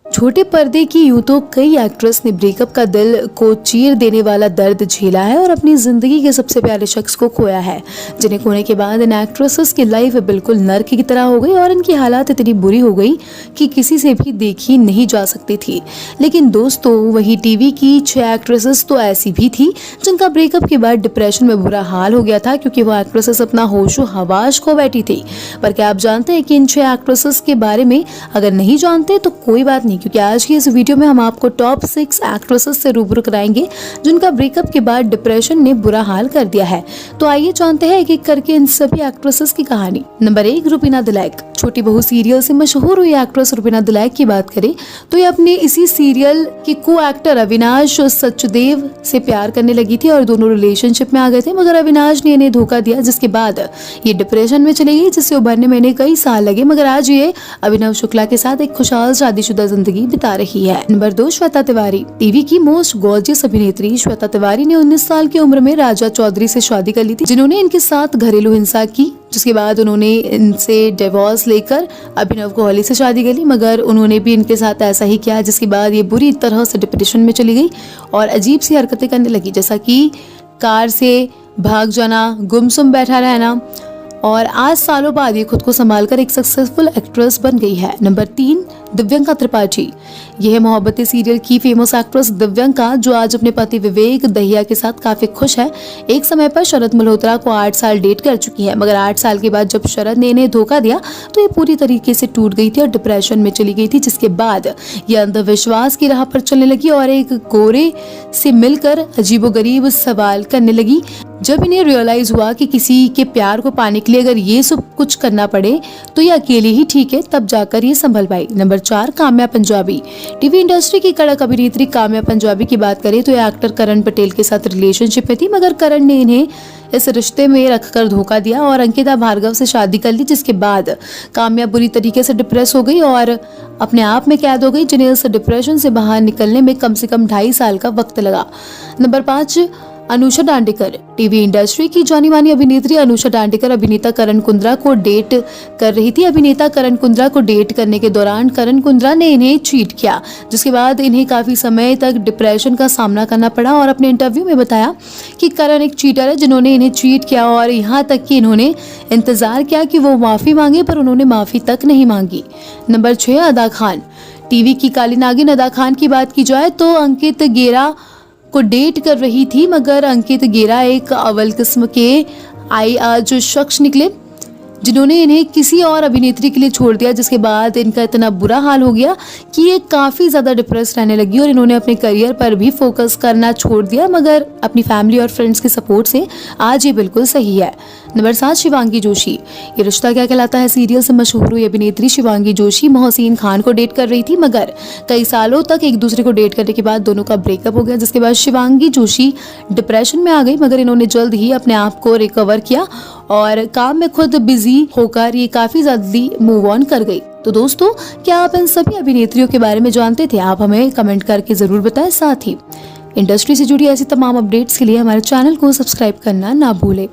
छोटे पर्दे की यूं तो कई एक्ट्रेस ने ब्रेकअप का दिल को चीर देने वाला दर्द झेला है और अपनी जिंदगी के सबसे प्यारे शख्स को खोया है, जिन्हें खोने के बाद इन एक्ट्रेसेस की लाइफ बिल्कुल नर्क की तरह हो गई और इनकी हालात इतनी बुरी हो गई कि किसी से भी देखी नहीं जा सकती थी। लेकिन दोस्तों, वही टीवी की 6 एक्ट्रेसेस तो ऐसी भी थी जिनका ब्रेकअप के बाद डिप्रेशन में बुरा हाल हो गया था, क्योंकि वो एक्ट्रेसेस अपना होशो हवास खो बैठी थी। पर क्या आप जानते हैं कि इन 6 एक्ट्रेसेस के बारे में? अगर नहीं जानते तो कोई बात नहीं, क्योंकि आज की इस वीडियो में हम आपको टॉप 6 एक्ट्रेसेस से रूबरू कराएंगे जिनका ब्रेकअप के बाद डिप्रेशन ने बुरा हाल कर दिया है। तो आइए जानते हैं एक एक करके इन सभी एक्ट्रेसेस की कहानी। नंबर 1, रुबीना दिलैक। छोटी बहू सीरियल से मशहूर हुई एक्ट्रेस रुबीना दिलैक की बात करें तो ये अपने इसी सीरियल के को एक्टर अविनाश सचदेव से प्यार करने लगी थी और दोनों रिलेशनशिप में आ गए थे, मगर अविनाश ने इन्हें धोखा दिया, जिसके बाद ये डिप्रेशन में चली गई, जिससे उभरने में इन्हें कई साल लगे। मगर आज ये अभिनव शुक्ला के साथ एक खुशहाल शादीशुदा जिंदगी बिता रही है। नंबर 2, श्वेता तिवारी। टीवी की मोस्ट गॉर्जियस अभिनेत्री श्वेता तिवारी ने 19 साल की उम्र में राजा चौधरी से शादी कर ली थी, जिन्होंने इनके साथ घरेलू हिंसा की, जिसके बाद उन्होंने इनसे डिवोर्स लेकर अभिनव कोहली से शादी कर ली। मगर उन्होंने भी इनके साथ ऐसा ही किया, जिसके बाद ये बुरी तरह से डिप्रेशन में चली गई और अजीब सी हरकतें करने लगी, जैसा कि कार से भाग जाना, गुमसुम बैठा रहना, और आज सालों बाद ये खुद को संभालकर एक सक्सेसफुल एक्ट्रेस बन गई है। नंबर 3, दिव्यंका त्रिपाठी। यह मोहब्बतें सीरियल की फेमस एक्ट्रेस दिव्यंका, जो आज अपने पति विवेक दहिया के साथ काफी खुश है। एक समय पर शरद मल्होत्रा को 8 साल डेट कर चुकी है, मगर 8 साल के बाद जब शरद ने इन्हें धोखा दिया तो ये पूरी तरीके से टूट गई थी और डिप्रेशन में चली गई थी, जिसके बाद ये अंधविश्वास की राह पर चलने लगी और एक गोरे से मिलकर अजीबोगरीब सवाल करने लगी। जब इन्हें रियलाइज हुआ कि किसी के प्यार को पाने के लिए अगर ये सब कुछ करना पड़े तो ये अकेले ही ठीक है, तब जाकर ये संभल पाई। Number 4, Kamya Punjabi. TV industry की कड़क अभिनेत्री काम्या पंजाबी की बात करें तो ये एक्टर करण पटेल के साथ रिलेशनशिप में थी, मगर करण ने इन्हें इस रिश्ते में रखकर धोखा दिया और अंकिता भार्गव से शादी कर ली, जिसके बाद काम्या बुरी तरीके से डिप्रेस हो गई और अपने आप में कैद हो गई, जिन्हें इस डिप्रेशन से बाहर निकलने में कम से कम 2.5 साल का वक्त लगा। Number 5, Anusha Dandekar. TV industry की जानी मानी अभिनेत्री अनुषा दांडेकर अभिनेता करण कुंद्रा को डेट कर रही थी। अभिनेता करण कुंद्रा को डेट करने के दौरान करण कुंद्रा ने इन्हें चीट किया, जिसके बाद इन्हें काफी समय तक डिप्रेशन का सामना करना पड़ा और अपने इंटरव्यू में बताया कि करण एक चीटर है जिन्होंने इन्हें चीट किया, और यहाँ तक कि इन्होंने इंतजार किया कि वो माफी मांगे, पर उन्होंने माफी तक नहीं मांगी। नंबर 6, अदा खान। टीवी की काली नागिन अदा खान की बात की जाए तो अंकित गेरा को डेट कर रही थी, मगर अंकित गेरा एक अव्वल किस्म के जो शख्स निकले जिन्होंने इन्हें किसी और अभिनेत्री के लिए छोड़ दिया, जिसके बाद इनका इतना बुरा हाल हो गया कि ये काफी ज्यादा डिप्रेस रहने लगी और इन्होंने अपने करियर पर भी फोकस करना छोड़ दिया, मगर अपनी फैमिली और फ्रेंड्स के सपोर्ट से आज ये बिल्कुल सही है। नंबर 7, शिवांगी जोशी। ये रिश्ता क्या कहलाता है सीरियल से मशहूर हुई अभिनेत्री शिवांगी जोशी मोहसिन खान को डेट कर रही थी, मगर कई सालों तक एक दूसरे को डेट करने के बाद दोनों का ब्रेकअप हो गया, जिसके बाद शिवांगी जोशी डिप्रेशन में आ गई, मगर इन्होंने जल्द ही अपने आप को रिकवर किया और काम में खुद बिजी होकर ये काफी जल्दी मूव ऑन कर गई। तो दोस्तों, क्या आप इन सभी अभिनेत्रियों के बारे में जानते थे? आप हमें कमेंट करके जरूर बताएं। साथ ही इंडस्ट्री से जुड़ी ऐसी तमाम अपडेट्स के लिए हमारे चैनल को सब्सक्राइब करना ना भूलें।